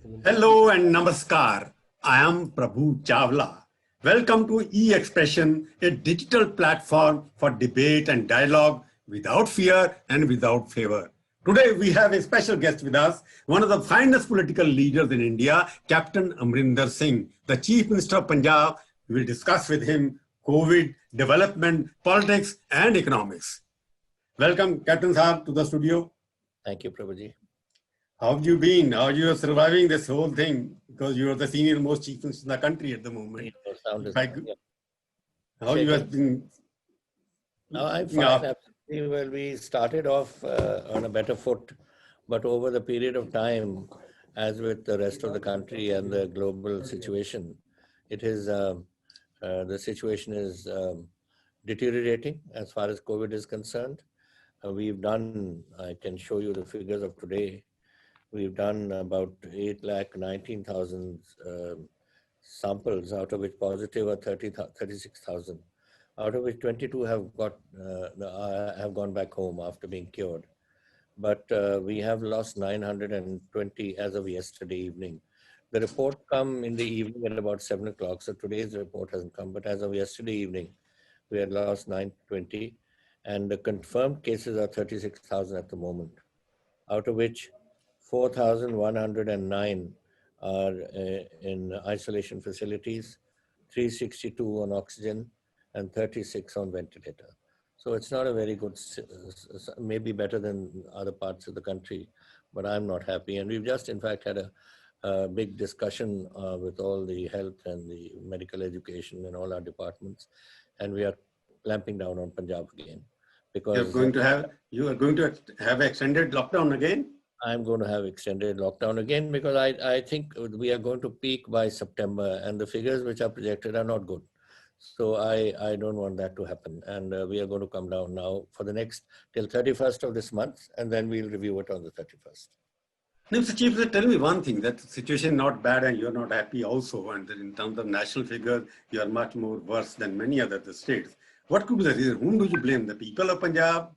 Hello and namaskar. I am Prabhu Chawla. Welcome to E-Expression, a digital platform for debate and dialogue without fear and without favor. Today we have a special guest with us, one of the finest political leaders in India, Captain Amarinder Singh, the Chief Minister of Punjab. We will discuss with him COVID, development, politics and economics. Welcome, Captain Saab, to the studio. Thank you, Prabhuji. How have you been? How are you surviving this whole thing? Because you are the senior most chief minister in the country at the moment. How you have been? No, I'm fine. Absolutely. Well, we started off on a better foot, but over the period of time, as with the rest of the country and the global situation, it is the situation is deteriorating as far as COVID is concerned. We've done, I can show you the figures of today. We've done about 8,19,000 samples, out of which positive are 36,000, out of which 22 have gone back home after being cured. But we have lost 920 as of yesterday evening. The report come in the evening at about 7 o'clock, so today's report hasn't come, but as of yesterday evening, we had lost 920, and the confirmed cases are 36,000 at the moment, out of which 4,109 are in isolation facilities, 362 on oxygen, and 36 on ventilator. So it's not a very good, maybe better than other parts of the country, but I'm not happy. And we've just, in fact, had a big discussion with all the health and the medical education and all our departments, and we are clamping down on Punjab again. Because you are going to have extended lockdown again? I'm going to have extended lockdown again because I think we are going to peak by September, and the figures which are projected are not good. So I don't want that to happen. And we are going to come down now for the next till 31st of this month, and then we'll review it on the 31st. Now, Mr. Chief, tell me one thing, that the situation is not bad and you're not happy also. And in terms of national figures, you are much more worse than many other states. What could be the reason? Whom do you blame? The people of Punjab?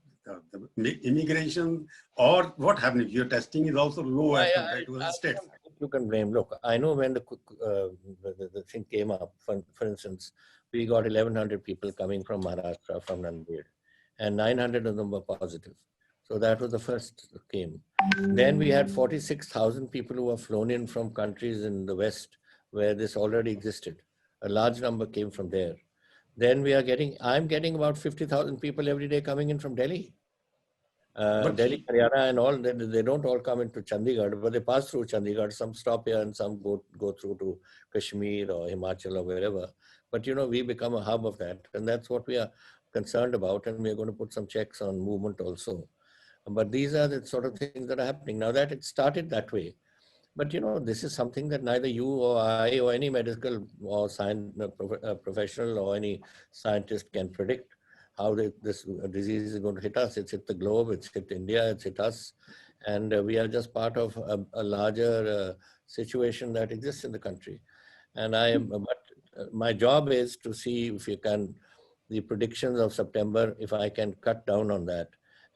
The immigration, or what happened if your testing is also low as compared to other states? You can blame. Look, I know when the thing came up, for instance, we got 1,100 people coming from Maharashtra, from Nanded, and 900 of them were positive. So that was the first came. Then we had 46,000 people who were flown in from countries in the West where this already existed. A large number came from there. Then I'm getting about 50,000 people every day coming in from Delhi. Delhi, Haryana and all, they don't all come into Chandigarh, but they pass through Chandigarh. Some stop here and some go through to Kashmir or Himachal or wherever. But, you know, we become a hub of that. And that's what we are concerned about. And we're going to put some checks on movement also. But these are the sort of things that are happening. Now that it started that way. But, you know, this is something that neither you or I or any medical or science professional or any scientist can predict how this disease is going to hit us. It's hit the globe, it's hit India, it's hit us. And we are just part of a larger situation that exists in the country. And but my job is to see if you can, the predictions of September, if I can cut down on that.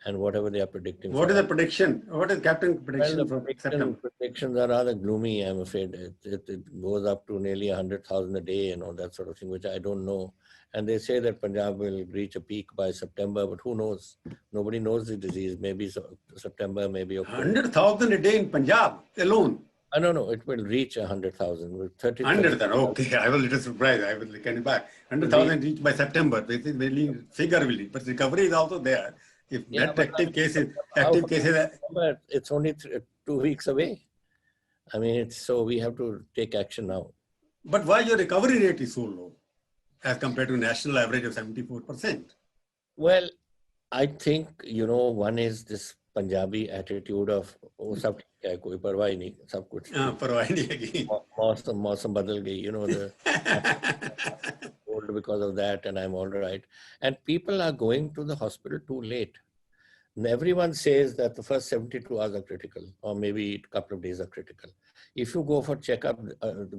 And whatever they are predicting. What is the prediction? What is Captain prediction for September? Predictions are rather gloomy, I'm afraid. It goes up to nearly 100,000 a day and all that sort of thing, which I don't know. And they say that Punjab will reach a peak by September, but who knows? Nobody knows the disease. Maybe September, maybe October. 100,000 a day in Punjab alone? No, it will reach 100,000. 100,000, okay. I was a little surprised. I was looking back. 100,000 reached by September. This is really figure really, but recovery is also there. If that active cases, it's only 2 weeks away. I mean, so we have to take action now. But why your recovery rate is so low as compared to national average of 74%? Well, I think, you know, one is this Punjabi attitude of, oh, sab theek hai, koi parwah hi nahi, sab kuch. Parwah nahi hai. Mausam badal gayi, you know, because of that, and I'm all right. And people are going to the hospital too late. And everyone says that the first 72 hours are critical, or maybe a couple of days are critical. If you go for checkup,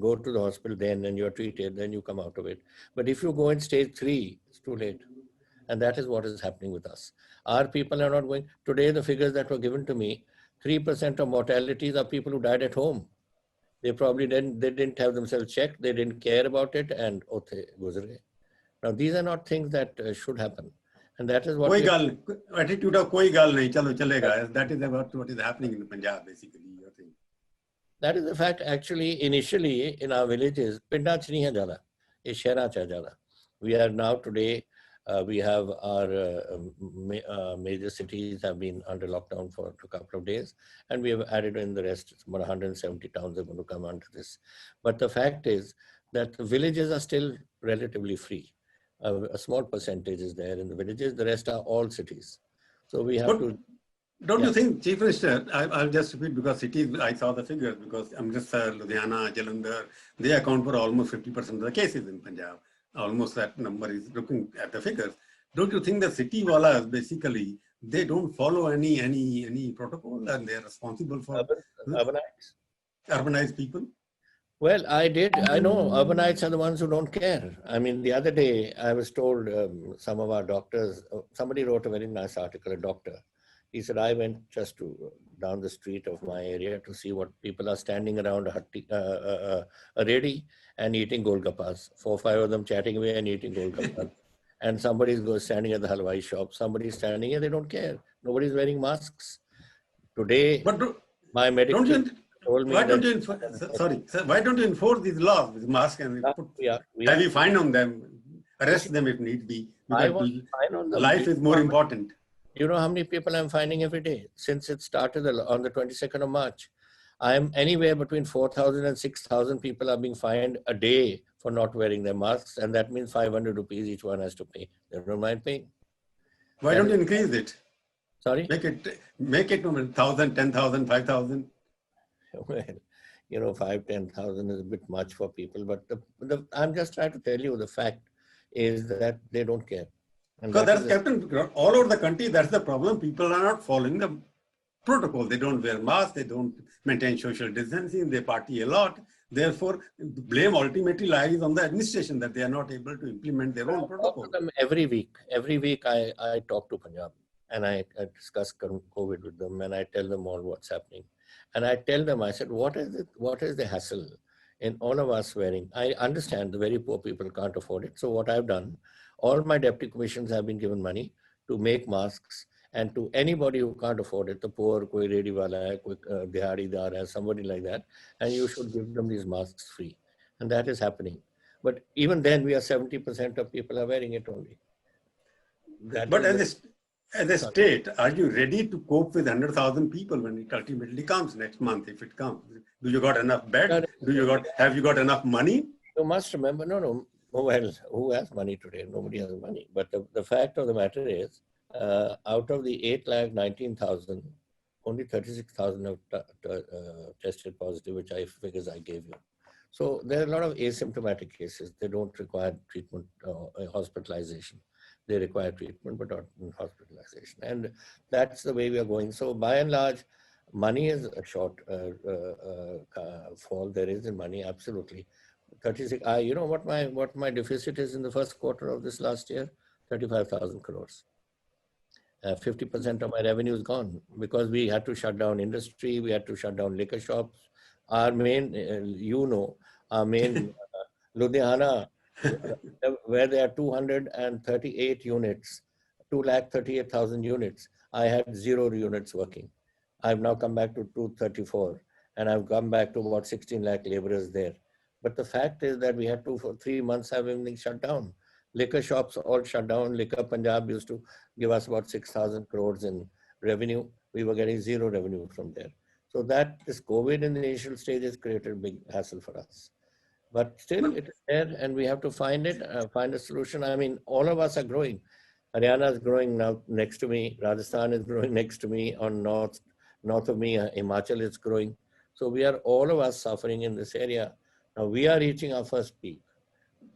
go to the hospital then and you're treated, then you come out of it. But if you go in stage 3, it's too late. And that is what is happening with us. Our people are not going. Today, the figures that were given to me, 3% of mortalities are people who died at home. They probably didn't have themselves checked. They didn't care about it, and guzar gaye. Now these are not things that should happen, and that is what Koi gal, attitude of koi gal nahi, chalo chalega. That is about what is happening in Punjab, basically. You think. That is the fact. Actually, initially in our villages, pinda ch nahi hai jada, ye shehra cha jada. We are now today. We have our major cities have been under lockdown for a couple of days, and we have added in the rest. About 170 towns are going to come under this. But the fact is that the villages are still relatively free. A small percentage is there in the villages. The rest are all cities. So we have to. Don't you think, Chief Minister, I'll just repeat because cities, I saw the figures because Amritsar, Ludhiana, Jalandhar, they account for almost 50% of the cases in Punjab. Almost that number is looking at the figures. Don't you think the city wallahs basically, they don't follow any protocol and they're responsible for Urbanites? urbanized people? Well, I know urbanites are the ones who don't care. I mean, the other day I was told some of our doctors, somebody wrote a very nice article, a doctor. He said, I went just down the street of my area to see what people are standing around a ready and eating golgappas. 4 or 5 of them chatting away and eating golgappas. And somebody's standing at the halwai shop. Somebody's standing here, they don't care. Nobody's wearing masks. Today, my medical told me why don't you why don't you enforce these laws with masks and put heavy fine on them, arrest them if need be, because life is more important. You know how many people I'm finding every day since it started on the 22nd of March? I'm anywhere between 4,000 and 6,000 people are being fined a day for not wearing their masks, and that means 500 rupees each one has to pay. They don't mind paying. Why don't you increase it? Sorry? Make it 1,000, 10,000, 5,000. Well, you know, 5,000, 10,000 is a bit much for people, but I'm just trying to tell you the fact is that they don't care. Because that's Captain, all over the country, that's the problem. People are not following the protocol. They don't wear masks, they don't maintain social distancing, they party a lot. Therefore, the blame ultimately lies on the administration that they are not able to implement their own protocol. I talk to them every week I talk to Punjab and I discuss COVID with them and I tell them all what's happening. And I tell them, I said, what is the hassle in all of us wearing? I understand the very poor people can't afford it. So what I've done, all my deputy commissions have been given money to make masks, and to anybody who can't afford it, the poor, koi redi wala hai, koi dihadidar hai, somebody like that, and you should give them these masks free. And that is happening. But even then, we are 70% of people are wearing it only. But as a state, are you ready to cope with 100,000 people when it ultimately comes next month, if it comes? Do you got enough beds? Have you got enough money? You must remember, no. Well, who has money today? Nobody has money. But the fact of the matter is, out of the 8,19,000, only 36,000 have tested positive, which figures I gave you. So there are a lot of asymptomatic cases. They don't require treatment or hospitalization. They require treatment, but not hospitalization. And that's the way we are going. So by and large, money is a short fall. There is in money, absolutely. 36. You know what my deficit is in the first quarter of this last year? 35,000 crores. 50% of my revenue is gone because we had to shut down industry. We had to shut down liquor shops. Our main, our main Ludhiana, where there are 238 units, 238,000 units. I had 0 units working. I've now come back to 234, and I've come back to about 16 lakh laborers there. But the fact is that we had to, for 3 months, have everything shut down. Liquor shops all shut down. Liquor Punjab used to give us about 6,000 crores in revenue. We were getting 0 revenue from there. So this COVID in the initial stages created a big hassle for us. But still it is there and we have to find a solution. I mean, all of us are growing. Haryana is growing now next to me. Rajasthan is growing next to me. On north of me, Himachal is growing. So we are all of us suffering in this area. Now we are reaching our first peak.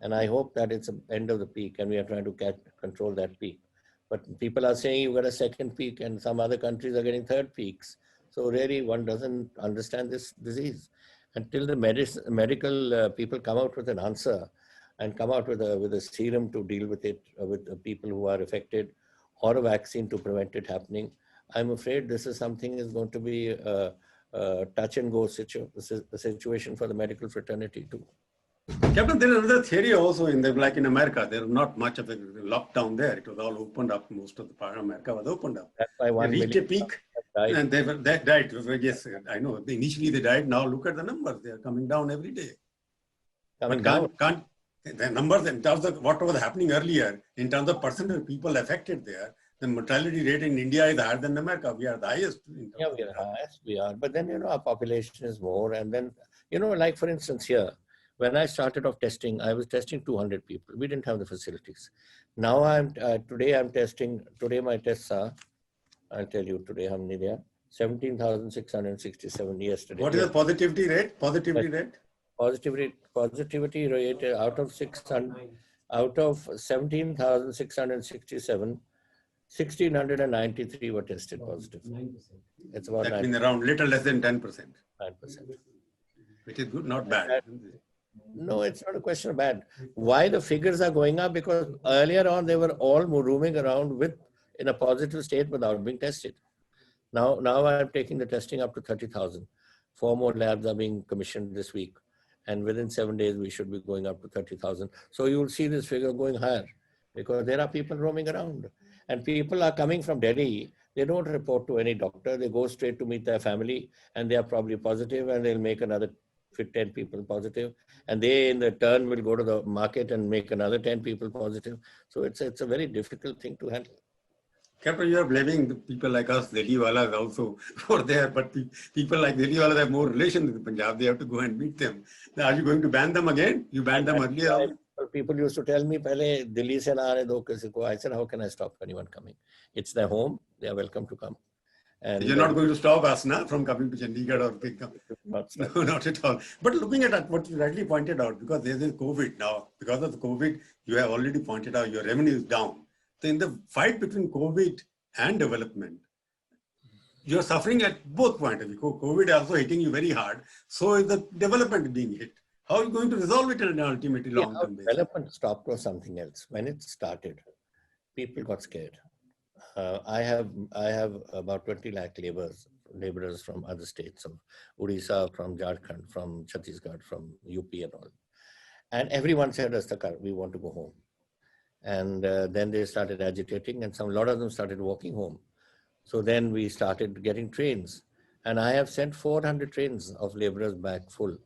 And I hope that it's the end of the peak and we are trying to control that peak. But people are saying you got a second peak and some other countries are getting third peaks. So really one doesn't understand this disease. Until the medical people come out with an answer and come out with a serum to deal with it, with the people who are affected, or a vaccine to prevent it happening, I'm afraid this is something is going to be touch and go situation for the medical fraternity too. Captain, there is another theory also like in America, there was not much of a lockdown there. It was all opened up. Most of the part of America was opened up. That's why They reached a peak and they died. Yes, I know. Initially they died. Now look at the numbers. They are coming down every day. Coming down. The numbers in terms of what was happening earlier, in terms of percentage of people affected there, the mortality rate in India is higher than America. We are the highest. Yeah, we are highest. We are. But then, our population is more. And then, like for instance here, when I started off testing, I was testing 200 people. We didn't have the facilities. Now today my tests are, I'll tell you today how many there are, 17,667 yesterday. What is the positivity rate? Positivity rate out of 17,667, 1,693 were tested positive. It's about that means around little less than 10%. 9%. Which is good, not bad. No, it's not a question of bad. Why the figures are going up? Because earlier on, they were all roaming around in a positive state without being tested. Now I'm taking the testing up to 30,000. 4 more labs are being commissioned this week. And within 7 days, we should be going up to 30,000. So you will see this figure going higher because there are people roaming around. And people are coming from Delhi. They don't report to any doctor. They go straight to meet their family and they are probably positive and they'll make another 10 people positive. And they in the turn will go to the market and make another 10 people positive. So it's a very difficult thing to handle. Captain, you are blaming the people like us, Delhiwalas also for there, but people like Delhiwalas have more relations with Punjab. They have to go and meet them. Are you going to ban them again? You banned them earlier. People used to tell me, "Pehle Delhi se na aane do kisi ko." I said, "How can I stop anyone coming? It's their home. They are welcome to come." And you're not going to stop us from coming to Chandigarh or Pickup. No, not at all. But looking at what you rightly pointed out, because there is COVID now, because of the COVID, you have already pointed out your revenue is down. So in the fight between COVID and development, you're suffering at both points of view. COVID is also hitting you very hard. So is the development being hit. How are you going to resolve it in an ultimately long-term basis? Development stopped was something else. When it started, people got scared. I have about 20 lakh laborers from other states, of Odisha, from Jharkhand, from Chhattisgarh, from UP and all. And everyone said, we want to go home. And then they started agitating and a lot of them started walking home. So then we started getting trains. And I have sent 400 trains of laborers back full.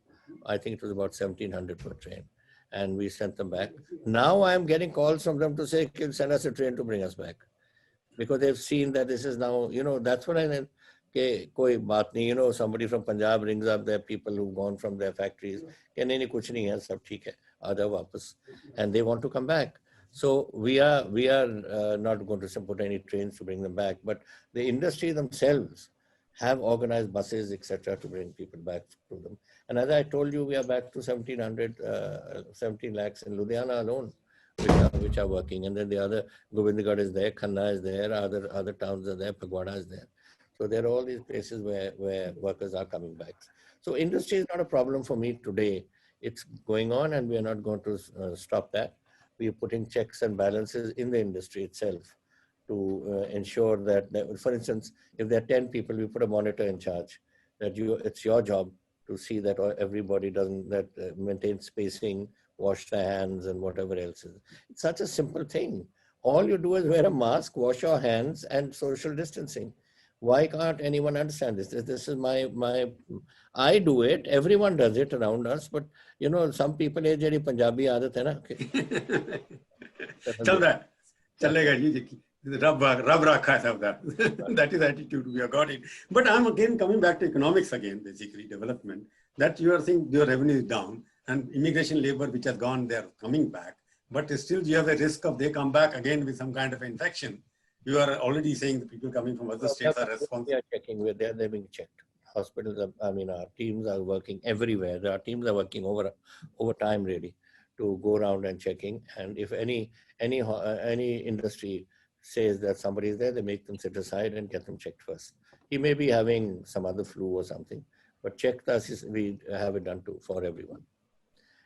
I think it was about 1,700 per train. And we sent them back. Now I'm getting calls from them to say, send us a train to bring us back. Because they've seen that this is now, that's what I said. Koi baat nahi, somebody from Punjab rings up their people who've gone from their factories. Nahi, kuch nahi hai, sab theek hai, aaja wapas. And they want to come back. So we are not going to put any trains to bring them back, but the industry themselves have organized buses, etc., to bring people back to them. And as I told you, we are back to 17 lakhs in Ludhiana alone, which are working. And then the other, Govindgarh is there, Khanna is there, other towns are there, Phagwada is there. So there are all these places where workers are coming back. So industry is not a problem for me today. It's going on and we are not going to stop that. We are putting checks and balances in the industry itself to ensure that, for instance, if there are 10 people, we put a monitor in charge. That it's your job to see that everybody maintains spacing, wash their hands, and whatever else is. It's such a simple thing. All you do is wear a mask, wash your hands, and social distancing. Why can't anyone understand this? This is I do it. Everyone does it around us, but some people say, "Jeri Punjabi aadat hai na." Chalega ji. Rab rakha sab that. That is attitude we have got it. But I'm again coming back to economics again, basically development. That you are saying your revenue is down and immigration labor which has gone, they're coming back. But still you have a risk of they come back again with some kind of infection. You are already saying the people coming from other states are responsible. We are checking where they're being checked. Hospitals, our teams are working everywhere. Our teams are working over time really to go around and checking. And if any industry says that somebody is there, they make them sit aside and get them checked first. He may be having some other flu or something, but checked us, we have it done too for everyone.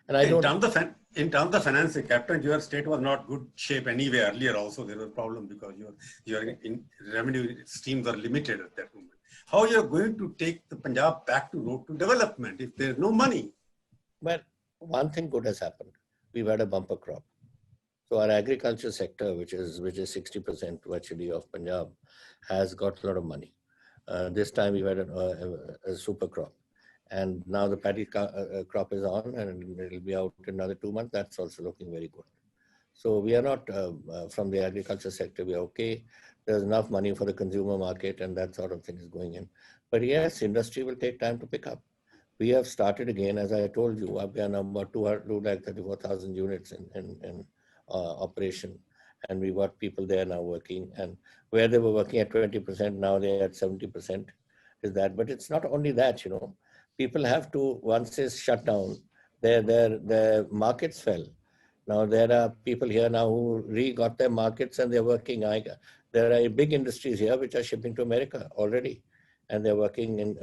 And in terms of finance, Captain, your state was not good shape anyway. Earlier also there was a problem because your revenue streams are limited at that moment. How you're going to take the Punjab back to road to development if there's no money? Well, one thing good has happened. We've had a bumper crop. So our agriculture sector, which is 60% virtually of Punjab, has got a lot of money. This time we've had a super crop. And now the paddy crop is on and it'll be out in another 2 months. That's also looking very good. So we are not, from the agriculture sector, we are okay. There's enough money for the consumer market and that sort of thing is going in. But yes, industry will take time to pick up. We have started again, as I told you, we are now about 234,000 units in operation. And we've got people there now working. And where they were working at 20%, now they're at 70% is that. But it's not only that, you know. People have to, once it's shut down, their markets fell. Now there are people here now who got their markets and they're working. There are big industries here which are shipping to America already. And they're working in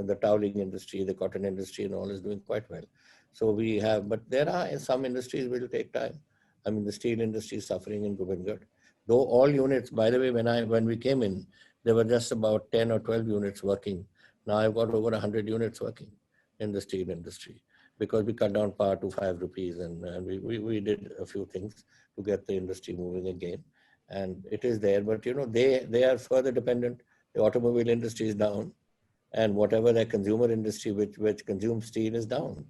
the toweling industry, the cotton industry and all is doing quite well. So we have, but there are some industries which will take time. I mean, the steel industry is suffering in Govinda. Though all units, by the way, when we came in, there were just about 10 or 12 units working. Now I've got over 100 units working in the steel industry because we cut down power to 5 rupees and we did a few things to get the industry moving again. And it is there, but you know, they are further dependent. The automobile industry is down and whatever their consumer industry which consumes steel is down.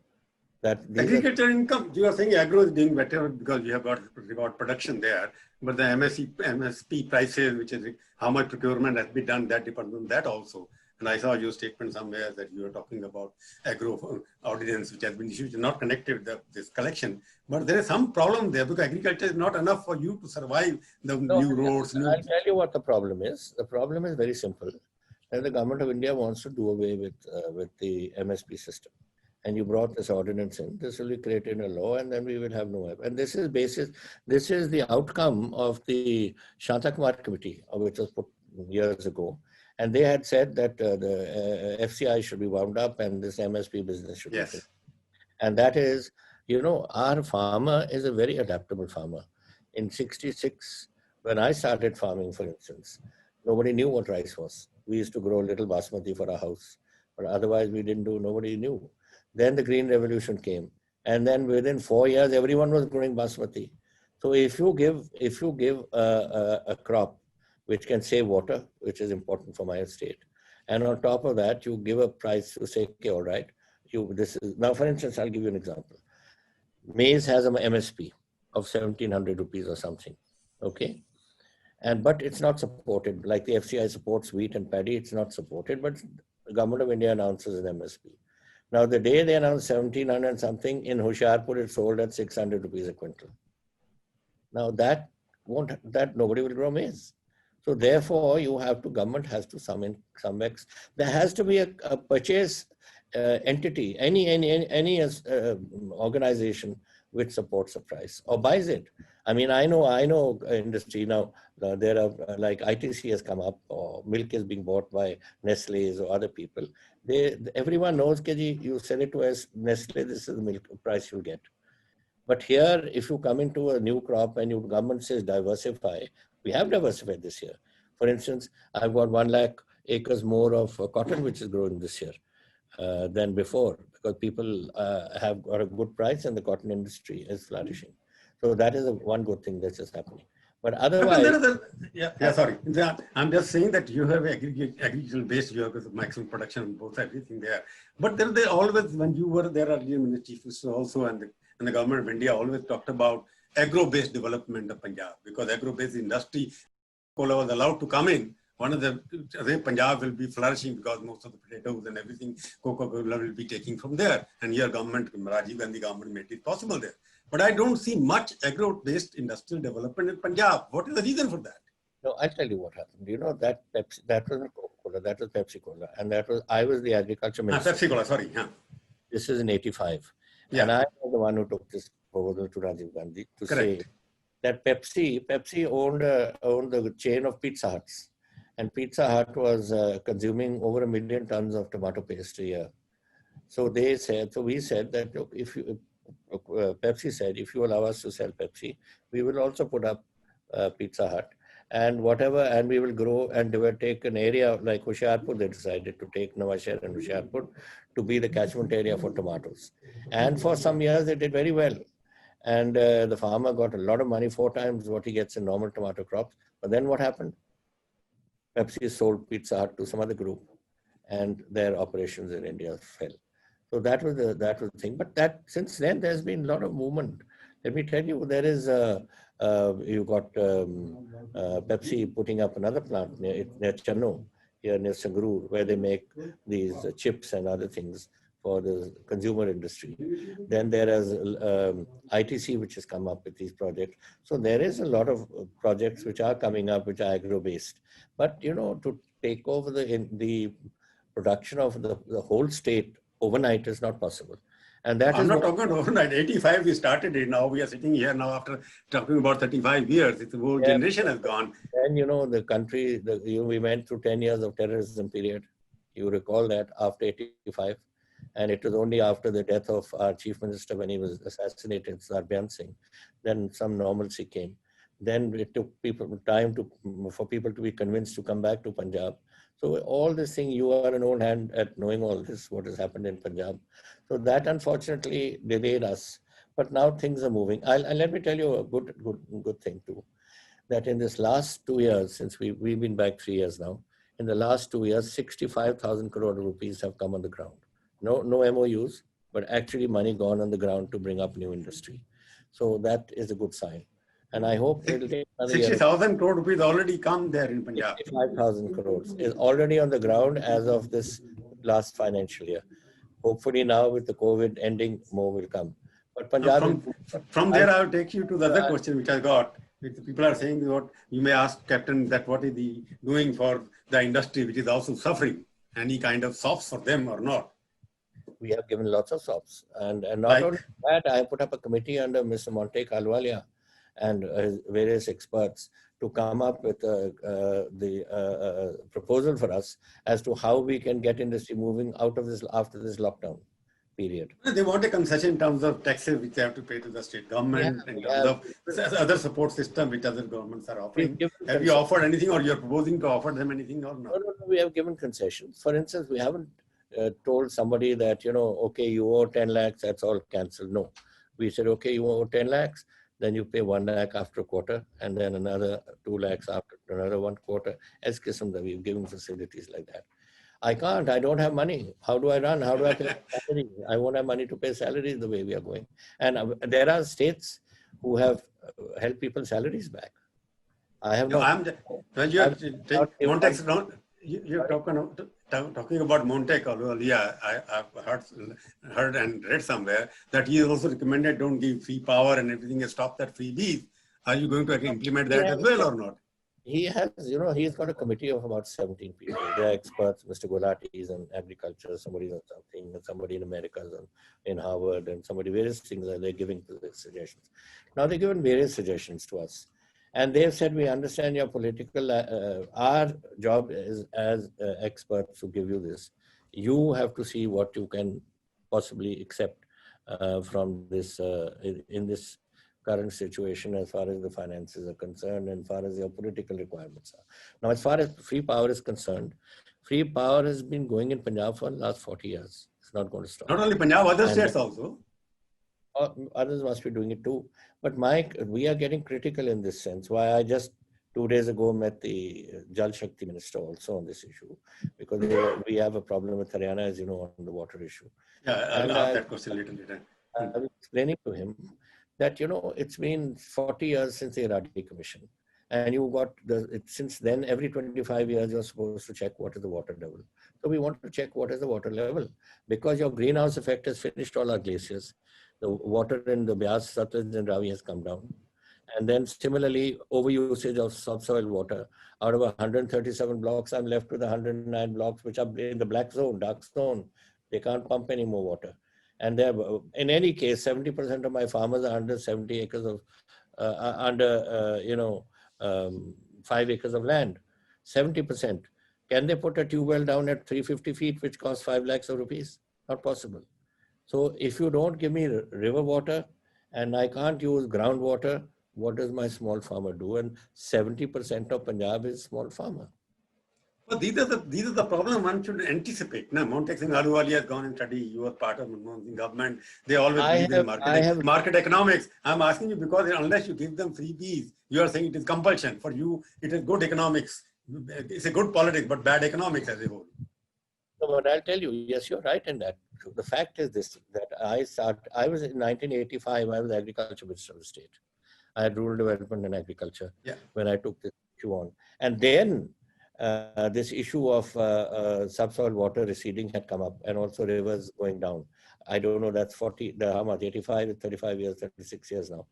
Agriculture income, you are saying agro is doing better because you have got record production there, but the MSP prices, which is how much procurement has been done, that depends on that also. And I saw your statement somewhere that you were talking about agro ordinance, which has been issued, not connected with this collection. But there is some problem there because agriculture is not enough for you to survive the new roads. I'll tell you what the problem is. The problem is very simple. That the government of India wants to do away with the MSP system. And you brought this ordinance in. This will be created in a law, and then we will have no. And this is the outcome of the Shanta Kumar committee, which was put years ago. And they had said that the FCI should be wound up and this MSP business should be finished. And that is, you know, our farmer is a very adaptable farmer. In 66, when I started farming, for instance, nobody knew what rice was. We used to grow a little basmati for our house, but otherwise we didn't do, nobody knew. Then the Green Revolution came. And then within 4 years, everyone was growing basmati. So if you give a crop which can save water, which is important for my estate. And on top of that, you give a price to say, okay, all right, now for instance, I'll give you an example. Maize has an MSP of 1,700 rupees or something, okay? But it's not supported. Like the FCI supports wheat and paddy, it's not supported, but the government of India announces an MSP. Now the day they announced 1,700 something, in Hoshiarpur it sold at 600 rupees a quintal. Now that nobody will grow maize. So therefore, government has to summon there has to be a purchase entity, any organization which supports the price or buys it. I mean, I know industry now. There are like ITC has come up, or milk is being bought by Nestle's or other people. Everyone knows that you sell it to us Nestle, this is the milk price you'll get. But here, if you come into a new crop and your government says diversify, we have diversified this year. For instance, I've got 1 lakh acres more of cotton which is growing this year than before because people have got a good price and the cotton industry is flourishing. So that is one good thing that's just happening. But otherwise, sorry. I'm just saying that you have agricultural base, you have maximum production, both everything there. But there always, when you were there earlier, the chief minister also and the government of India always talked about agro-based development of Punjab because agro-based industry Coca-Cola was allowed to come in. One of the Punjab will be flourishing because most of the potatoes and everything Coca-Cola will be taking from there. And here government, Rajiv Gandhi government made it possible there. But I don't see much agro-based industrial development in Punjab. What is the reason for that? No, I'll tell you what happened. You know, that was Coca-Cola, that was Pepsi-Cola. And I was the agriculture minister. Pepsi-Cola, sorry. Yeah. This is in 85. Yeah. And I was the one who took this proposal to Rajiv Gandhi to say that Pepsi owned the chain of Pizza Huts. And Pizza Hut was consuming over 1 million tons of tomato paste a year. So we said that look, Pepsi said, if you allow us to sell Pepsi, we will also put up Pizza Hut. and whatever, and we will grow, and they will take an area like Hoshiarpur. They decided to take Nawashehar and Hoshiarpur to be the catchment area for tomatoes. And for some years, they did very well. And the farmer got a lot of money, 4 times what he gets in normal tomato crops. But then what happened? Pepsi sold Pizza Hut to some other group, and their operations in India fell. So that was the thing. But that since then, there's been a lot of movement. Let me tell you, there is you got Pepsi putting up another plant near Channo, here near Sangrur, where they make these chips and other things for the consumer industry. Then there is ITC, which has come up with these projects. So there is a lot of projects which are coming up, which are agro-based. But to take over the production of the whole state overnight is not possible. And that I'm not talking about overnight. 85 we started it. Now we are sitting here now after talking about 35 years. The whole generation has gone. And the country, we went through 10 years of terrorism period. You recall that after 85. And it was only after the death of our chief minister when he was assassinated, Urbanites Singh, then some normalcy came. Then it took time for people to be convinced to come back to Punjab. So all this thing, you are an old hand at knowing all this, what has happened in Punjab. So that unfortunately delayed us. But now things are moving. And let me tell you a good thing too, that in this last 2 years, since we've been back 3 years now, in the last 2 years, 65,000 crore rupees have come on the ground. No MOUs, but actually money gone on the ground to bring up new industry. So that is a good sign. And I hope it will take another 60,000 crore rupees already come there in Punjab. 65,000 crores is already on the ground as of this last financial year. Hopefully now with the COVID ending, more will come. But Punjab from there, I will take you to the other question which I got. People are saying what you may ask, Captain, that what is he doing for the industry which is also suffering? Any kind of softs for them or not? We have given lots of softs. And not only that, I put up a committee under Mr. Monte Kalwalia and various experts to come up with the proposal for us as to how we can get industry moving out of this after this lockdown period. They want a concession in terms of taxes which they have to pay to the state government, in terms of other support system which other governments are offering. Have you offered anything, or you're proposing to offer them anything or not? No, we have given concessions. For instance, we haven't told somebody that, okay, you owe 10 lakhs, that's all cancelled. No. We said, okay, you owe 10 lakhs, then you pay 1 lakh after a quarter, and then another 2 lakhs after another 1 quarter. As Kisam, that we've given facilities like that. I can't, I don't have money. How do I run? How do I pay salaries? I won't have money to pay salaries the way we are going. And there are states who have held people's salaries back. I have not. You're talking about Monte Kalwalia. I've heard and read somewhere that he also recommended don't give free power and everything and stop that freebies. Are you going to implement that as well or not? He has, he's got a committee of about 17 people. They're experts. Mr. Golati is in agriculture, somebody on something, and somebody in America in Harvard, and somebody, various things that they're giving suggestions. Now they're given various suggestions to us. And they've said, we understand your political, our job is as experts to give you this. You have to see what you can possibly accept from this, in this current situation as far as the finances are concerned and as far as your political requirements are. Now, as far as free power is concerned, free power has been going in Punjab for the last 40 years. It's not going to stop. Not only Punjab, other states also. Others must be doing it too. But Mike, we are getting critical in this sense. Why I just 2 days ago met the Jal Shakti minister also on this issue, because we have a problem with Haryana, as you know, on the water issue. Yeah, I'll ask that question later. I was explaining to him that, it's been 40 years since the Iradi Commission. And you got since then, every 25 years, you're supposed to check what is the water level. So we want to check what is the water level, because your greenhouse effect has finished all our glaciers. The water in the Beas, Satluj and Ravi has come down. And then similarly, overusage of subsoil water. Out of 137 blocks, I'm left with 109 blocks, which are in the black zone, dark zone. They can't pump any more water. And in any case, 70% of my farmers are under 70 acres of, 5 acres of land. 70%. Can they put a tube well down at 350 feet, which costs 5 lakhs of rupees? Not possible. So if you don't give me river water and I can't use groundwater, What does my small farmer do? And 70% of Punjab is small farmer. But these are the problem one should anticipate. Now, Montek Singh Ahluwalia has gone and studied. You are part of the government. They always believe in market economics. I'm asking you because unless you give them freebies, you are saying it is compulsion. For you, it is good economics. It's a good politics, but bad economics as a whole. So, but I'll tell you, yes, you're right in that. So the fact is this, that I was in 1985, I was agriculture minister of the state. I had rural development and agriculture when I took this issue on. And then this issue of subsoil water receding had come up, and also rivers going down. I don't know, that's 85, 35 years, 36 years now.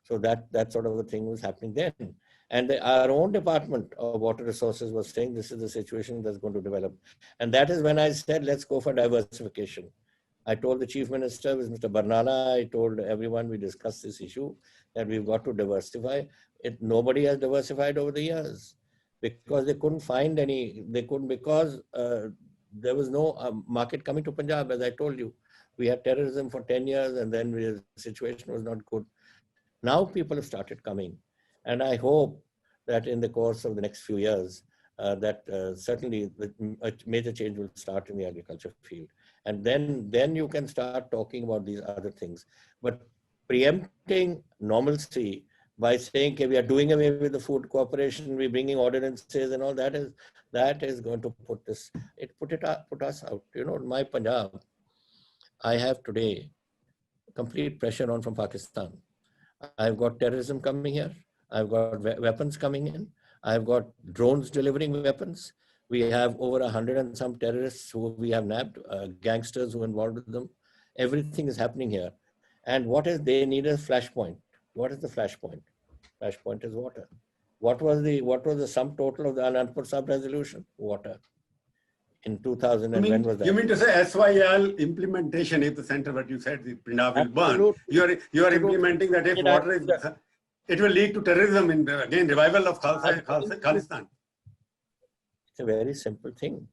So that sort of a thing was happening then. And our own Department of Water Resources was saying this is the situation that's going to develop. And that is when I said, let's go for diversification. I told the Chief Minister, with Mr. Barnala, I told everyone, we discussed this issue, that we've got to diversify. Nobody has diversified over the years because they couldn't find any, because there was no market coming to Punjab, as I told you. We had terrorism for 10 years and then the situation was not good. Now people have started coming. And I hope that in the course of the next few years, that certainly a major change will start in the agriculture field. And then you can start talking about these other things. But preempting normalcy by saying, okay, we are doing away with the food cooperation, we're bringing ordinances and all that is going to put us out. You know, my Punjab, I have today complete pressure on from Pakistan. I've got terrorism coming here. I've got weapons coming in. I've got drones delivering weapons. We have over 100 and some terrorists who we have nabbed, gangsters who are involved with them. Everything is happening here. And they need a flashpoint. What is the flashpoint? Flashpoint is water. What was the sum total of the Anandpur sub-resolution? Water. In 2000, and when was that? You mean to say SYL implementation, if the center, what you said, the Punjab will burn, you are implementing that if water is, it will lead to terrorism in, again, revival of Khalistan. It's a very simple thing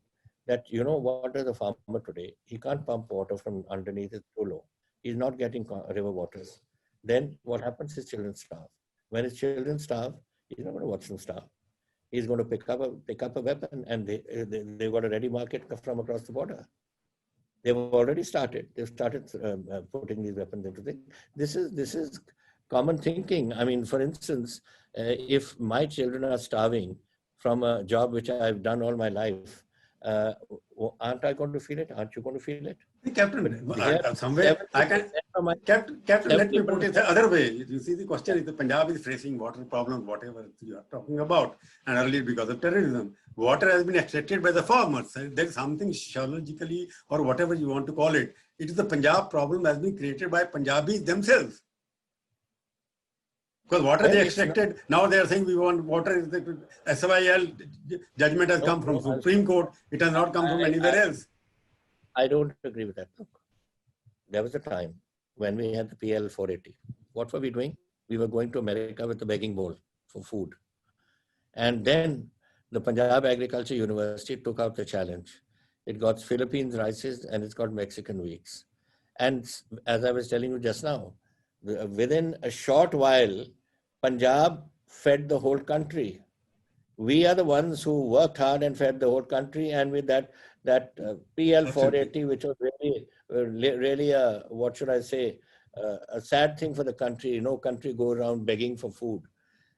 that, you know, what is the farmer today? He can't pump water from underneath, it's too low. He's not getting river waters. Then what happens? His children starve. When his children starve, he's not going to watch them starve. He's going to pick up a weapon, and they've got a ready market from across the border. They've already started. They've started putting these weapons into things. This is common thinking. I mean, for instance, if my children are starving from a job which I've done all my life, aren't I going to feel it? Aren't you going to feel it? Captain, somewhere I can. Captain, let me put it the other way. You see, the question is the Punjab is facing water problems, whatever you are talking about, and earlier because of terrorism. Water has been extracted by the farmers. There is something sociologically or whatever you want to call it. It is the Punjab problem has been created by Punjabis themselves. Because water they extracted, now they are saying we want water. SYL judgment has come from Supreme Court. It has not come from anywhere else. I don't agree with that. Look, there was a time when we had the PL 480. What were we doing? We were going to America with a begging bowl for food. And then the Punjab Agriculture University took out the challenge. It got Philippines rices and it's got Mexican wheats. And as I was telling you just now, within a short while, Punjab fed the whole country. We are the ones who worked hard and fed the whole country, and with that PL 480, which was really a, what should I say, a sad thing for the country. No country go around begging for food.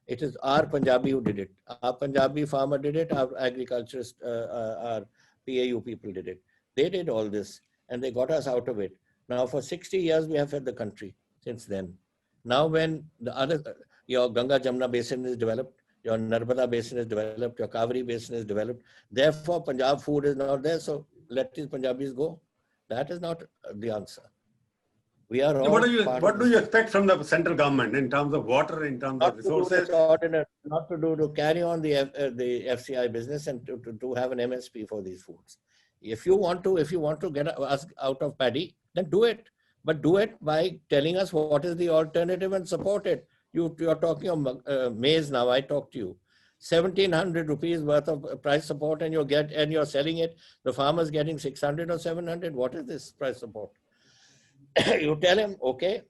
It is our Punjabi who did it. Our Punjabi farmer did it. Our agriculturist, our PAU people did it. They did all this, and they got us out of it. Now, for 60 years, we have fed the country since then. Now, when your Ganga Jamuna basin is developed, your Narmada basin is developed, your Kaveri basin is developed. Therefore, Punjab food is not there, so let these Punjabis go. That is not the answer. We are all what do you expect from the central government in terms of water, in terms of resources? Not to carry on the FCI business and to have an MSP for these foods. If you want to get us out of paddy, then do it. But do it by telling us what is the alternative and support it. You are talking of maize now. I talked to you. 1,700 rupees worth of price support, and you're selling it. The farmer's getting 600 or 700. What is this price support? You tell him, okay,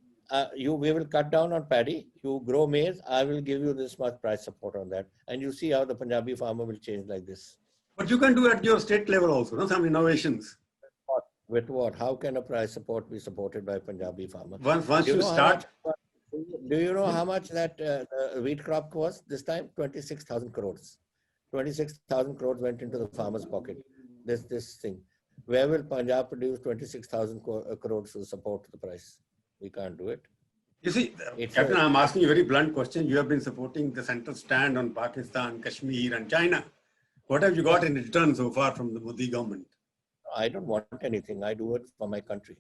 we will cut down on paddy. You grow maize, I will give you this much price support on that. And you see how the Punjabi farmer will change like this. But you can do at your state level also, no? Some innovations. With what? How can a price support be supported by Punjabi farmer? Once Do you you know start. how much that wheat crop was this time? 26,000 crores. 26,000 crores went into the farmer's pocket. This thing. Where will Punjab produce 26,000 crores to support the price? We can't do it. You see, Captain, I'm asking you a very blunt question. You have been supporting the central stand on Pakistan, Kashmir, and China. What have you got in return so far from the Modi government? I don't want anything. I do it for my country.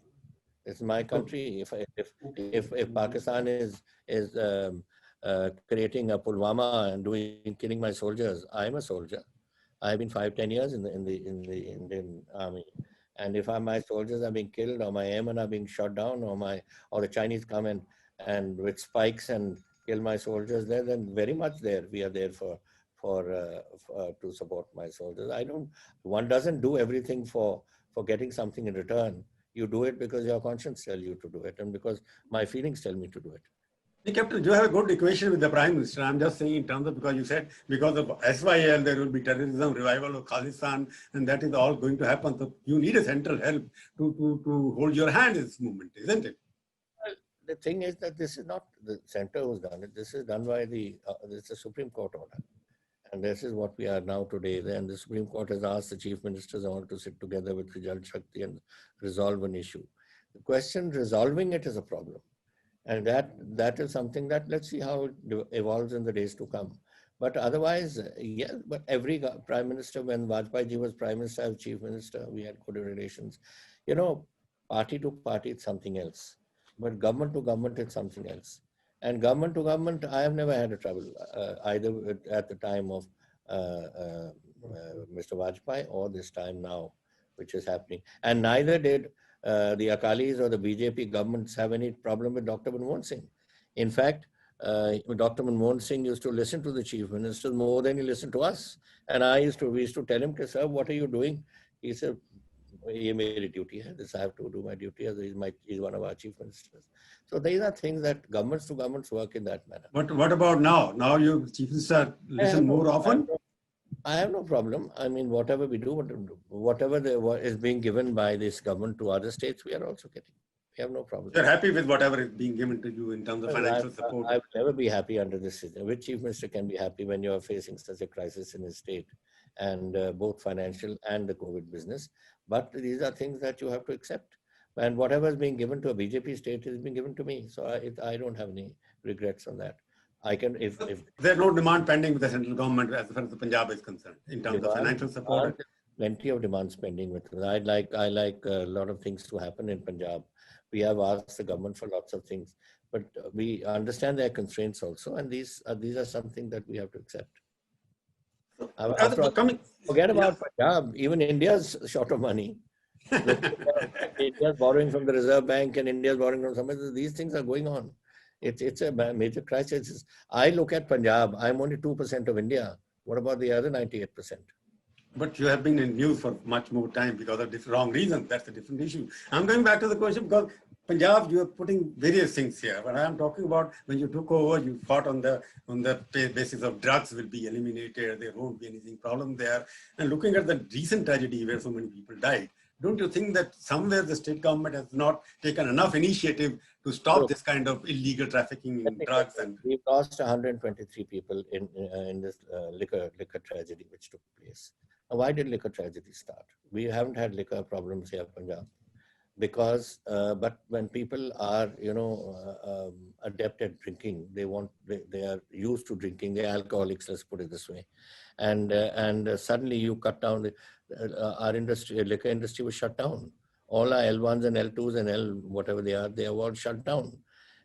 It's my country. If Pakistan is creating a Pulwama and killing my soldiers, I'm a soldier. I've been 5-10 years in the Indian army, and if my soldiers are being killed or my airmen are being shot down or the Chinese come and with spikes and kill my soldiers there, then very much there we are there to support my soldiers. One doesn't do everything for getting something in return. You do it because your conscience tells you to do it and because my feelings tell me to do it. Hey, Captain, you have a good equation with the Prime Minister. I'm just saying in terms of, because you said because of SYL there will be terrorism, revival of Khalistan, and that is all going to happen. So you need a central help to hold your hand in this movement, isn't it? Well, the thing is that this is not the center who's done it. This is done by it's a Supreme Court order. And this is what we are now today. And the Supreme Court has asked the chief ministers all to sit together with Jal Shakti and resolve an issue. The question resolving it is a problem. And that is something that let's see how it evolves in the days to come. But otherwise, yes, but every prime minister, when Vajpayee ji was prime minister, I was chief minister, we had good relations. You know, party to party, it's something else. But government to government, it's something else. And government to government, I have never had a trouble, either at the time of Mr. Vajpayee or this time now, which is happening. And neither did the Akalis or the BJP governments have any problem with Dr. Manmohan Singh. In fact, Dr. Manmohan Singh used to listen to the chief minister more than he listened to us. And we used to tell him, sir, what are you doing? He said, ये मेरी duty है. This I have to do my duty as he's one of our chief ministers. So these are things that governments to governments work in that manner. But what about now? Now you chief minister listen more often? I have no problem. I mean, whatever we do, whatever is being given by this government to other states, we are also getting. We have no problem. You're happy with whatever is being given to you in terms of financial support? I will never be happy under this system. Which chief minister can be happy when you are facing such a crisis in his state, and both financial and the COVID business? But these are things that you have to accept. And whatever is being given to a BJP state is being given to me. So I don't have any regrets on that. I can, if there's no demand pending with the central government as far as the Punjab is concerned in terms of financial support. Plenty of demands pending with it. I like a lot of things to happen in Punjab. We have asked the government for lots of things, but we understand their constraints also, and these are something that we have to accept. Forget about Punjab. Even India's short of money. India's borrowing from the Reserve Bank and India's borrowing from somewhere. These things are going on. It's a major crisis. I look at Punjab, I'm only 2% of India. What about the other 98%? But you have been in news for much more time because of wrong reasons. That's a different issue. I'm going back to the question because Punjab, you are putting various things here. But I'm talking about when you took over, you fought on the basis of drugs will be eliminated. There won't be anything problem there. And looking at the recent tragedy where so many people died, don't you think that somewhere the state government has not taken enough initiative to stop this kind of illegal trafficking in drugs? And we've lost 123 people in this liquor tragedy which took place. Now, why did liquor tragedy start? We haven't had liquor problems here in Punjab because, but when people are, adept at drinking, they are used to drinking. They're alcoholics, let's put it this way, and suddenly you cut down our industry, liquor industry was shut down. All our L1s and L2s and whatever they are all shut down.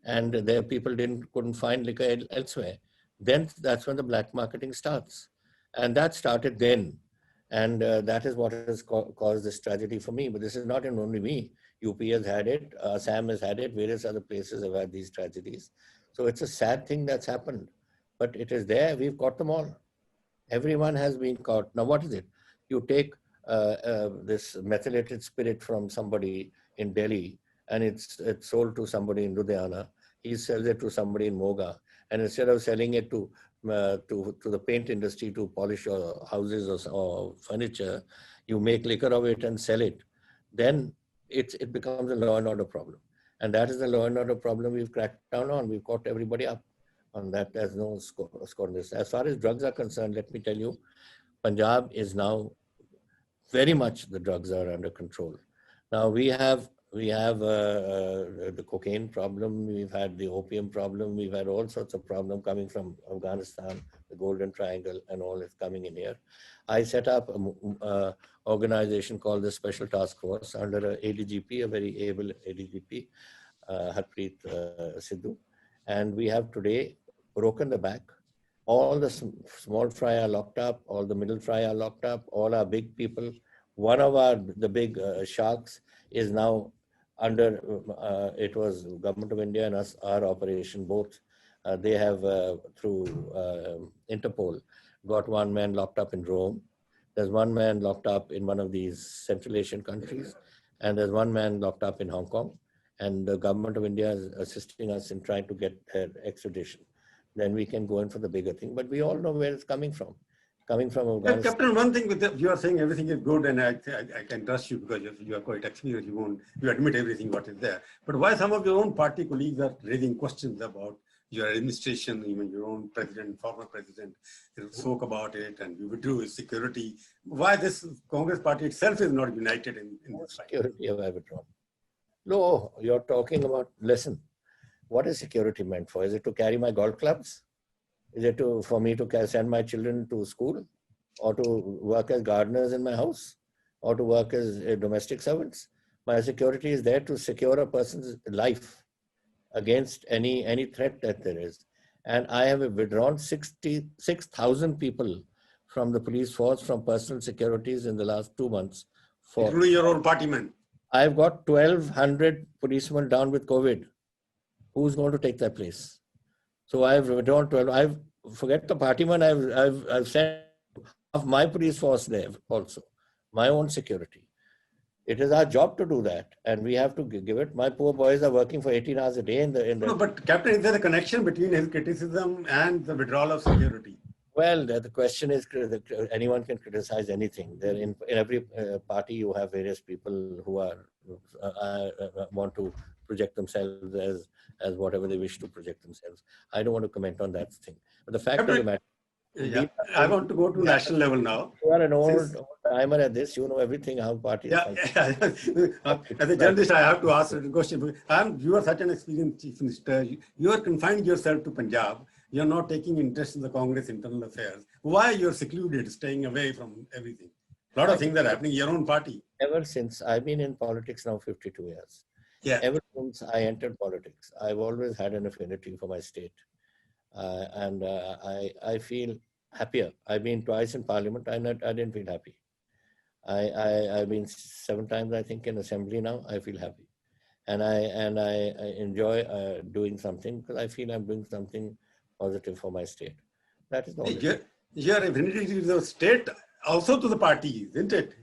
And there people couldn't find liquor elsewhere. Then that's when the black marketing starts. And that started then. And that is what has caused this tragedy for me. But this is not only me. UP has had it, Assam has had it, various other places have had these tragedies. So it's a sad thing that's happened. But it is there, we've caught them all. Everyone has been caught. Now what is it? You take this methylated spirit from somebody in Delhi and it's sold to somebody in Ludhiana. He sells it to somebody in Moga, and instead of selling it to the paint industry to polish your houses or furniture, you make liquor of it and sell it. Then it becomes a law and order problem, and that is the law and order problem we've cracked down on. We've caught everybody up on that. There's no score on this. As far as drugs are concerned, let me tell you, Punjab is now very much, the drugs are under control. Now we have the cocaine problem, we've had the opium problem, we've had all sorts of problems coming from Afghanistan, the Golden Triangle, and all is coming in here. I set up an organization called the Special Task Force under a ADGP, a very able ADGP, Harpreet Sidhu, and we have today broken the back. All the small fry are locked up, all the middle fry are locked up, all our big people. One of the big sharks is now under, it was Government of India and us, our operation, both. They have, through Interpol, got one man locked up in Rome. There's one man locked up in one of these Central Asian countries, and there's one man locked up in Hong Kong. And the Government of India is assisting us in trying to get their extradition. Then we can go in for the bigger thing. But we all know where it's coming from. Coming from Afghanistan. Captain, one thing you are saying everything is good, and I can trust you because you are quite experienced. You admit everything what is there. But why some of your own party colleagues are raising questions about your administration, even your own president, former president, spoke about it, and you withdrew his security. Why this Congress party itself is not united in this fight? Security have I withdrawn? No, you're talking about, listen, what is security meant for? Is it to carry my golf clubs? Is it for me to send my children to school, or to work as gardeners in my house, or to work as domestic servants? My security is there to secure a person's life against any threat that there is. And I have withdrawn 66,000 people from the police force from personal securities in the last 2 months. Including your own party men. I've got 1,200 policemen down with COVID. Who's going to take that place? So I've withdrawn 12. I've forget the party man. I've sent of my police force there also, my own security. It is our job to do that, and we have to give it. My poor boys are working for 18 hours a day in the. No, but Captain, is there a connection between his criticism and the withdrawal of security? Well, the question is, anyone can criticize anything. There in every party, you have various people who are want to project themselves as whatever they wish to project themselves. I don't want to comment on that thing. But the fact of the matter, yeah, I want to go to national level now. You are an old timer at this. You know everything how parties. Yeah. As a journalist, I have to ask a question. You are such an experienced chief minister. You are confining yourself to Punjab. You're not taking interest in the Congress internal affairs. Why you're secluded, staying away from everything? A lot of things are happening in your own party. Ever since I've been in politics now 52 years. Yeah. Ever since I entered politics, I've always had an affinity for my state. And I feel happier. I've been twice in parliament. I didn't feel happy. I've been 7 times, I think, in assembly now. I feel happy. And I enjoy doing something because I feel I'm doing something positive for my state. That is all. Your affinity to the state, also to the party, isn't it?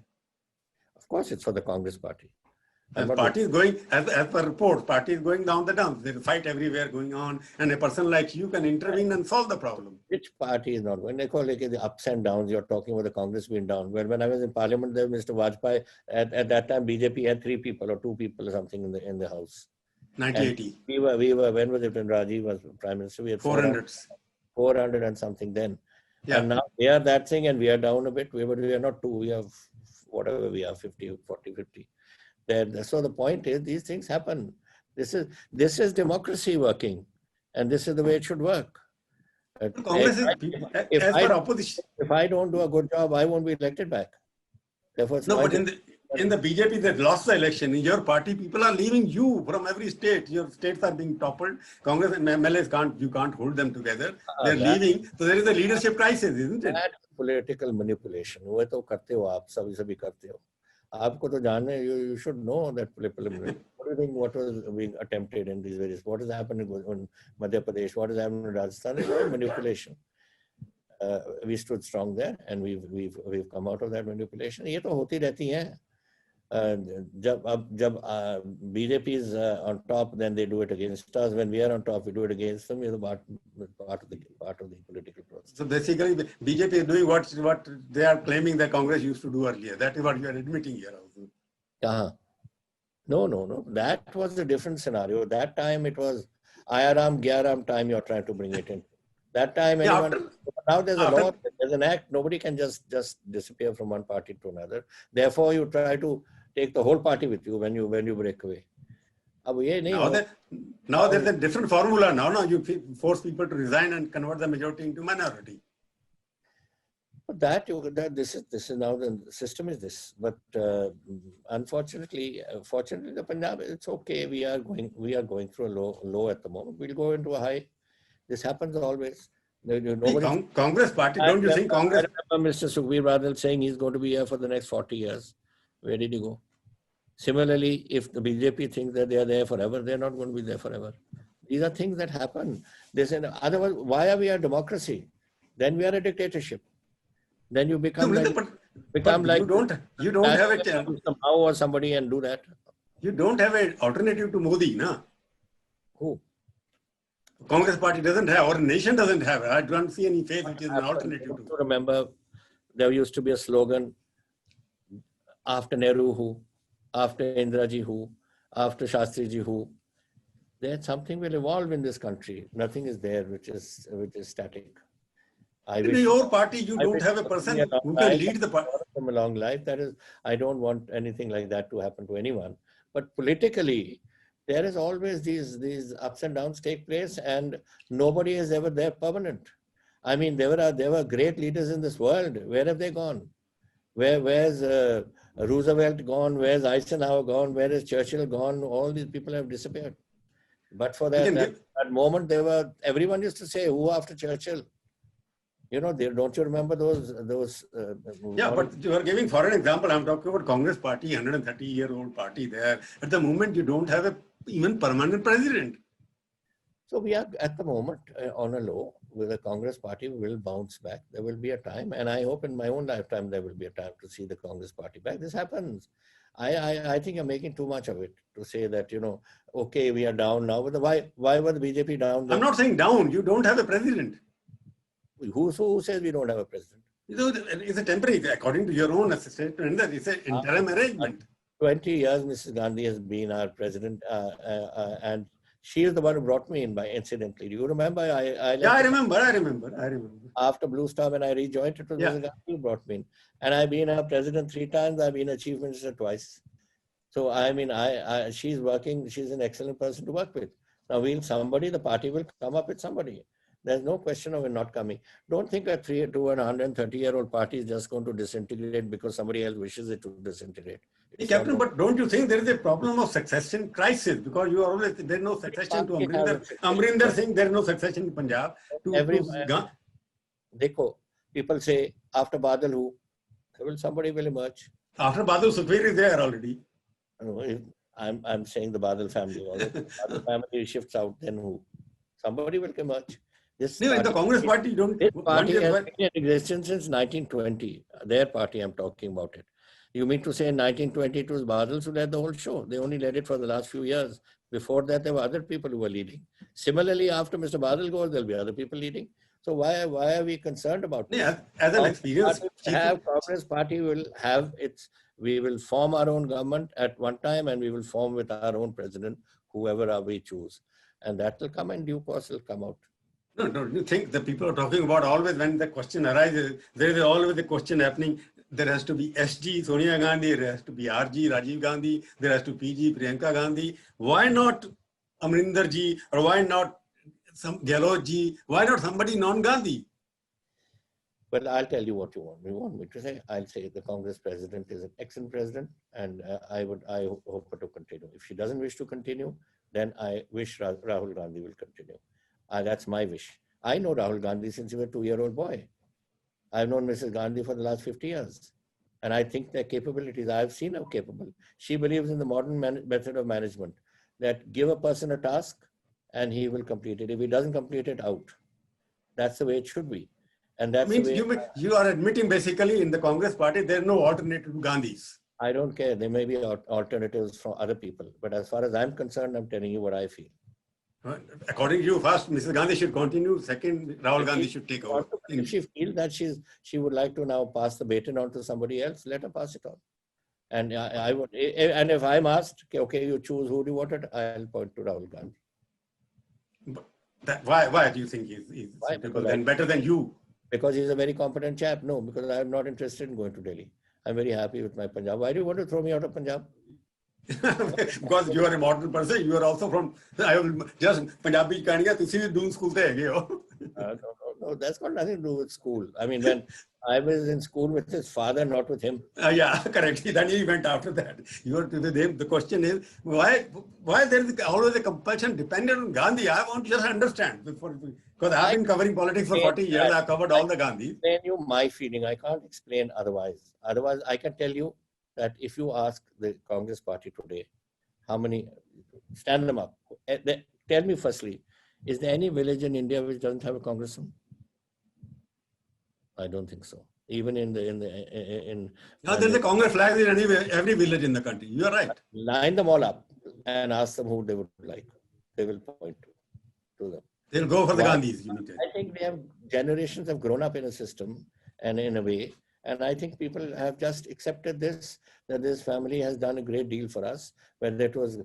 Of course, it's for the Congress party. And party is going, as per report, party is going down the dumps. There's a fight everywhere going on, and a person like you can intervene and solve the problem. Which party is not going? They call it the ups and downs. You're talking about the Congress being down. Well, when I was in parliament, there was Mr. Vajpayee. At that time, BJP had 3 people or 2 people or something in the house. 1980. And we were. When was it when Rajiv was prime minister? We had 400 and something then. Yeah. And now they are that thing, and we are down a bit. We are not 2. We have whatever we are, 50, 40, 50. So the point is, these things happen. This is democracy working, and this is the way it should work. If I don't do a good job, I won't be elected back. Therefore, no, but in the BJP that lost the election, in your party, people are leaving you from every state. Your states are being toppled. Congress and MLAs you can't hold them together. They're leaving. So there is a leadership crisis, isn't it? That political manipulation. वो तो करते हो आप सभी करते हो. आपको तो जानना है, you should know that political manipulation. What do you think? What was being attempted in these various? What is happening in Madhya Pradesh? What is happening in Rajasthan? It's all manipulation. We stood strong there, and we've come out of that manipulation. ये तो होती रहती है. जब BJP is on top, then they do it against us. When we are on top, we do it against them. It's part of the political process. So basically, BJP is doing what they are claiming that Congress used to do earlier. That is what you are admitting here also. No. That was a different scenario. That time it was Ayaram, Gyaram time you're trying to bring it in. That time anyone, now there's a law, there's an act, nobody can just disappear from one party to another. Therefore, you try to take the whole party with you when you break away. Now there's a different formula. Now you force people to resign and convert the majority into minority. But this is now the system is this. But unfortunately, fortunately, the Punjab, it's okay. We are going through a low at the moment. We'll go into a high. This happens always. Congress party, don't you think Congress? I remember Mr. Sukhbir Badal saying he's going to be here for the next 40 years. Where did he go? Similarly, if the BJP thinks that they are there forever, they're not going to be there forever. These are things that happen. They say, otherwise, why are we a democracy? Then we are a dictatorship. Then you become like you don't have a somehow or somebody and do that. You don't have an alternative to Modi, na? Who? Congress party doesn't have, or nation doesn't have. I don't see any face which is an alternative to. Remember, there used to be a slogan: after Nehru, who? After Indraji, who? After Shastriji, who? There something will evolve in this country. Nothing is there which is static. In your party, you don't have a person who can lead the party. From a long life, that is, I don't want anything like that to happen to anyone. But politically, there is always these ups and downs take place, and nobody is ever there permanent. I mean, there were great leaders in this world. Where have they gone? Where's Roosevelt gone? Where's Eisenhower gone? Where is Churchill gone? All these people have disappeared. But for that moment, everyone used to say, who after Churchill? You know, don't you remember those? Yeah, but you are giving for an example. I'm talking about Congress party, 130-year-old party there. At the moment, you don't have even permanent president. So we are at the moment on a low. With the Congress party, we will bounce back. There will be a time, and I hope in my own lifetime there will be a time to see the Congress party back. This happens. I think you're making too much of it to say that, you know, okay, we are down now. But why were the BJP down? I'm not saying down. You don't have a president. Who says we don't have a president? You know, it's a temporary, according to your own statement, it's an interim arrangement. 20 years, Mrs. Gandhi has been our president, and she is the one who brought me in, incidentally. Do you remember? I remember. After Blue Star, when I rejoined, it was Mrs. Gandhi who brought me in. And I've been our president 3 times. I've been a chief minister twice. So, I mean, she's working. She's an excellent person to work with. Now, the party will come up with somebody. There's no question of it not coming. Don't think a 130-year-old party is just going to disintegrate because somebody else wishes it to disintegrate. Captain, but don't you think there is a problem of succession crisis? Because you are always, there's no succession to Amarinder Singh, there is no succession in Punjab. People say, after Badal who? Somebody will emerge. After Badal, Sukhbir is there already. No, I'm saying the Badal family. The Badal family shifts out, then who? Somebody will emerge. In the Congress party, this party has been in existence since 1920. Their party, I'm talking about it. You mean to say in 1920 it was Badal who led the whole show? They only led it for the last few years. Before that, there were other people who were leading. Similarly, after Mr. Badal goes, there'll be other people leading. So why are we concerned about this? Yeah, as an experience. Congress party will have we will form our own government at one time, and we will form with our own president, whoever we choose. And that will come in due course, will come out. No, don't you think the people are talking about always when the question arises, there is always a question happening. There has to be SG, Sonia Gandhi, there has to be RG, Rajiv Gandhi, there has to be PG, Priyanka Gandhi. Why not Amarinder ji, or why not some Gehlot ji? Why not somebody non-Gandhi? Well, I'll tell you what you want. You want me to say? I'll say the Congress president is an excellent president, and I hope her to continue. If she doesn't wish to continue, then I wish Rahul Gandhi will continue. That's my wish. I know Rahul Gandhi since he was a 2-year-old boy. I've known Mrs. Gandhi for the last 50 years. And I think their capabilities, I've seen her capable. She believes in the modern method of management, that give a person a task and he will complete it. If he doesn't complete it, out. That's the way it should be. And that's means you are admitting basically in the Congress party, there is no alternative to Gandhi's. I don't care. There may be alternatives from other people. But as far as I'm concerned, I'm telling you what I feel. According to you, first, Mrs. Gandhi should continue. Second, Rahul Gandhi should take over. If she feels that she would like to now pass the baton on to somebody else, let her pass it on. And I would, and if I'm asked, okay, you choose who do you want it, I'll point to Rahul Gandhi. Why do you think he's better than you? Because he's a very competent chap. No, because I'm not interested in going to Delhi. I'm very happy with my Punjab. Why do you want to throw me out of Punjab? Because you are a modern person. You are also from, I will just Punjabi Kaniya, to see doing school there. No, that's got nothing to do with school. I mean, when I was in school with his father, not with him. Yeah, correct. Then he went after that. You are to the question is, why there is always a compulsion dependent on Gandhi? I want to just understand because I've been covering politics for 40 years. I've covered all the Gandhis. I explain you my feeling. I can't explain otherwise. Otherwise, I can tell you that if you ask the Congress party today, how many, stand them up. Tell me firstly, is there any village in India which doesn't have a congressman? I don't think so. Even now there's a Congress flag in every village in the country. You are right. Line them all up and ask them who they would like. They will point to them. They'll go for the Gandhis. I think generations have grown up in a system and in a way. And I think people have just accepted this, that this family has done a great deal for us, whether it was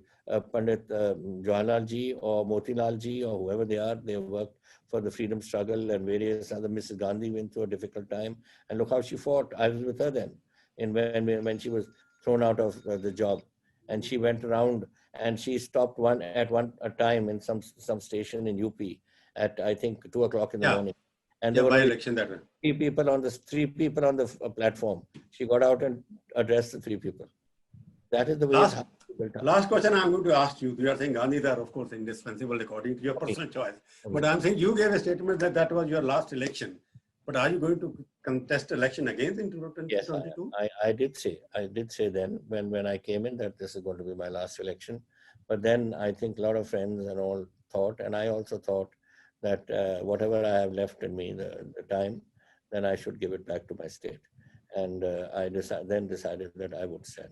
Pandit Jawaharlal ji or Motilal ji or whoever they are. They worked for the freedom struggle, and various other. Mrs. Gandhi went through a difficult time. And look how she fought. I was with her then, when she was thrown out of the job. And she went around and she stopped at one time in some station in UP at, I think, 2 o'clock in the morning. And there were three people on the platform. She got out and addressed the 3 people. That is the way. Last question I'm going to ask you. You are saying Gandhis are, of course, indispensable according to your personal choice. But I'm saying you gave a statement that was your last election. But are you going to contest election again in 2022? Yes, I did say then when I came in that this is going to be my last election. But then I think a lot of friends and all thought, and I also thought, that whatever I have left in me, the time, then I should give it back to my state. And I then decided that I would stand.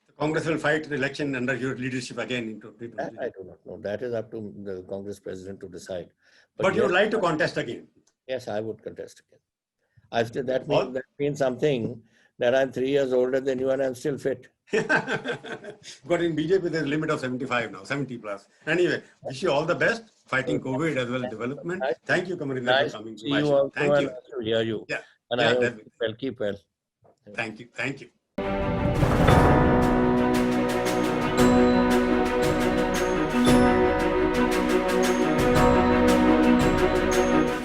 The Congress will fight the election under your leadership again in 2022? That I do not know. That is up to the Congress president to decide. But you would like to contest again? Yes, I would contest again. That means something, that I'm 3 years older than you and I'm still fit. But in BJP, there's a limit of 75 now, 70 plus. Anyway, wish you all the best, fighting COVID as well as development. Thank you, Amarinder, for coming to my show. Thank you. Hear you. Yeah. And I hope keep well. Thank you. Thank you.